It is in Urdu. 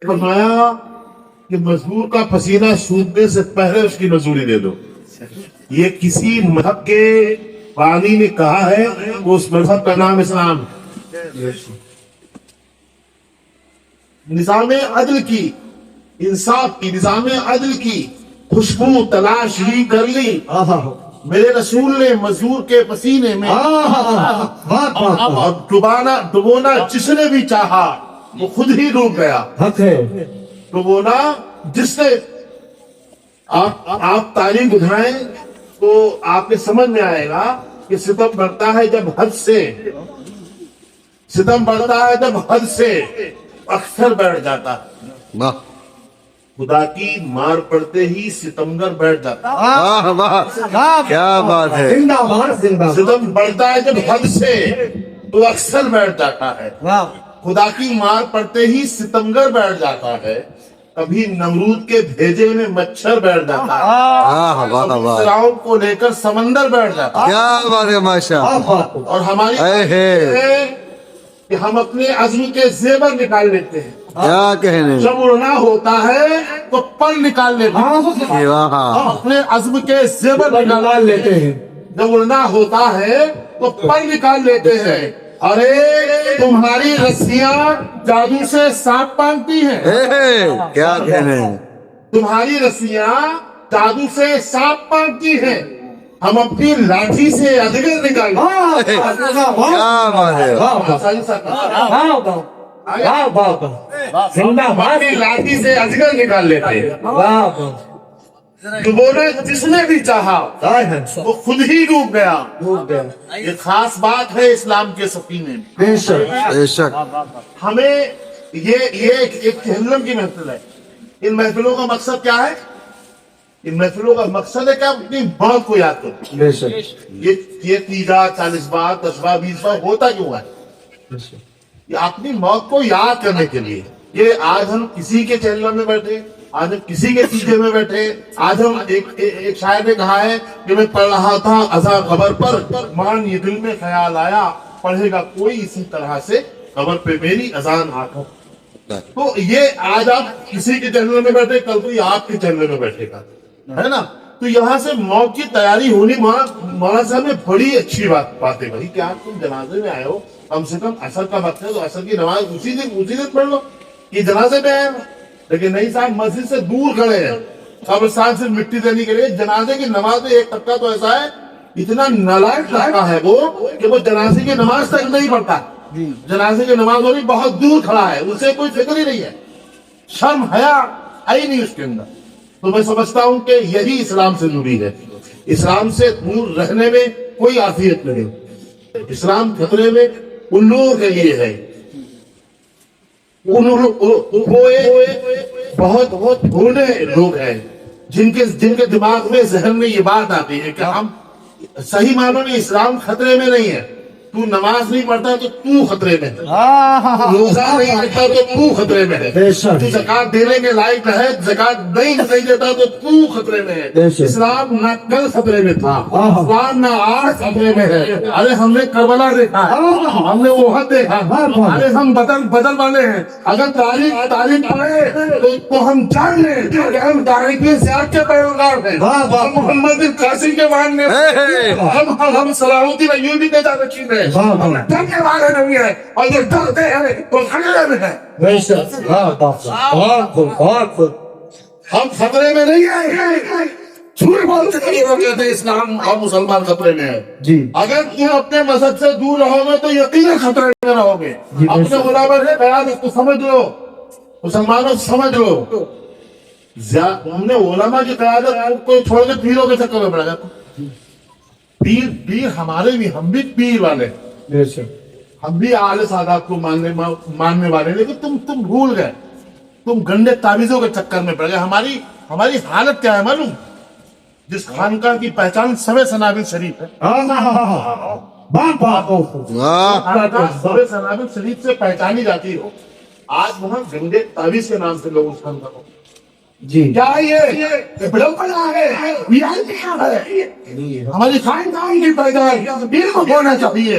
فرمایا کہ مزدور کا پسینہ سوکھنے سے پہلے اس کی مزدوری دے دو. یہ کسی مذہب کے بانی نے کہا ہے کہ اس مذہب کا نام اسلام ہے. نظام عدل کی، انصاف کی، نظام عدل کی خوشبو تلاش ہی کر لی میرے رسول نے مزدور کے پسینے میں، اور ڈبونا جس نے بھی چاہا وہ خود ہی ڈوب گیا. ڈبونا جس نے، آپ تاریخ اٹھائیں تو آپ کے سمجھ میں آئے گا کہ ستم بڑھتا ہے جب حد سے، ستم بڑھتا ہے جب حد سے اکثر بیٹھ جاتا ہے. خدا کی مار پڑتے ہی ستمگر بیٹھ جاتا ہے. کیا بات ہے. ستم بڑھتا ہے جب حد سے تو اکثر بیٹھ جاتا ہے. خدا کی مار پڑتے ہی ستمگر بیٹھ جاتا ہے. کبھی نمرود کے بھیجے میں مچھر بیٹھ جاتا ہے. فرعون کو لے کر سمندر بیٹھ جاتا ہے. کیا بات ہے ماشاء اللہ. اور ہماری کہ ہم اپنے عزم کے زیور نکال لیتے ہیں. کیا کہنے. جب اڑنا ہوتا ہے تو پر نکال لیتے ہیں. اپنے عزم کے زیور نکال لیتے ہیں. جب اڑنا ہوتا ہے تو پر نکال لیتے ہیں. ارے تمہاری رسیاں جادو سے سانپ باندھتی ہیں. کیا کہنے. تمہاری رسیاں جادو سے سانپ باندھتی ہیں. ہم اپنی لاٹھی سے اجگر نکال لیتے ہیں. کیا بات ہے. ہماری لاٹھی سے اجگر نکال لیتے ہیں. ڈبونا جس نے بھی چاہا وہ خود ہی ڈوب گیا. یہ خاص بات ہے اسلام کے سفینے میں. بے شک. ہمیں یہ ایک جہنم کی محفل ہے. ان محفلوں کا مقصد کیا ہے؟ ان محفلوں کا مقصد ہے کہ آپ اپنی موت کو یاد کرو. یہ 30 40 بار 10 بار 20 بار ہوتا کیوں ہے؟ یہ اپنی موت کو یاد کرنے کے لیے. یہ آج ہم کسی کے چینل میں بیٹھے، آج ہم کسی کے تیجے میں بیٹھے. آج ہم ایک شاعر نے کہا ہے کہ میں پڑھ رہا تھا ازاں قبر پر، مان یہ دل میں خیال آیا، پڑھے گا کوئی اسی طرح سے قبر پہ میری اذان آ کر. تو یہ آج آپ کسی کے چینل میں بیٹھے، کل کوئی آپ کے چینل میں بیٹھے گا، ہے نا. تو یہاں سے موت کی تیاری ہونی مولانا صاحب نے بڑی اچھی بات ہے بھائی کہ آپ تم جنازے میں آئے ہو، کم سے کم عصر کا وقت ہے تو عصر کی نماز اسی دن پڑھ لو. یہ جنازے میں آئے ہو، لیکن نہیں صاحب مسجد سے دور کھڑے ہیں قبرستان سے مٹی دینے کے لیے. جنازے کی نماز میں ایک طبقہ تو ایسا ہے، اتنا نالائق طبقہ ہے وہ کہ وہ جنازے کی نماز تک نہیں پڑھتا. جنازے کی نماز والی بہت دور کھڑا ہے، اسے کوئی فکر ہی نہیں ہے، شرم حیا آئی نہیں اس کے اندر. تو میں سمجھتا ہوں کہ یہی اسلام سے دوری ہے. اسلام سے دور رہنے میں کوئی عافیت نہیں. اسلام خطرے میں ان لوگوں کے لیے ہے. بہت بھولے لوگ ہیں جن کے دماغ میں ذہن میں یہ بات آتی ہے کہ ہم صحیح معنوں میں اسلام خطرے میں نہیں ہے. تو نماز نہیں پڑھتا تو تو خطرے میں ہے، روزہ نہیں رکھتا تو تو خطرے میں ہے، تو زکات دینے کے لائق ہے، زکات نہیں دیتا تو تو خطرے میں ہے. اسلام نہ کل خطرے میں تھا، اسلام نہ آج خطرے میں ہے. ارے ہم نے کربلا دیکھا ہے، ہم نے احد دیکھا. ارے ہم بدل والے ہیں. اگر تاریخ پڑھے تو ہم جان لیں کہ ہم تاریخ میں زیادہ کے پیروکار ہیں. ہم محمد بن قاسم کے ماننے، ہم صلاح الدین ایوبی کے جانشین ہیں. ڈرنے والے نہیں ہیں، اور یہ ڈرتے ہیں تو خطرے میں ہیں. ہم خطرے میں نہیں ہیں. جھوٹ بولتے ہیں اسلام اور مسلمان خطرے میں ہے. اگر تم اپنے مذہب سے دور رہو گے تو یقیناً خطرے میں رہو گے. اپنے علماء سے بیان اس کو سمجھ لو، مسلمانوں سمجھ لو. ہم نے علماء کی قیادت کو چھوڑ کے پیروں کے چکر میں پڑ جاتا. پیر ہمارے بھی، ہم بھی پیر والے، ہم بھی اعلی سادات کو ماننے والے، لیکن تم بھول گئے، تم گندے تعویذوں کے چکر میں پڑ گئے. ہماری حالت کیا ہے معلوم؟ جس خانقاہ کی پہچان سوے سنابل شریف ہے، سوے سنابل شریف سے پہچانی جاتی ہو، آج وہاں گندے تعویذ کے نام سے لوگ اس خانقاہ کو کیا یہ بڑا ہے. ہماری خاندان کی پیدائش پیر کو ہونا چاہیے.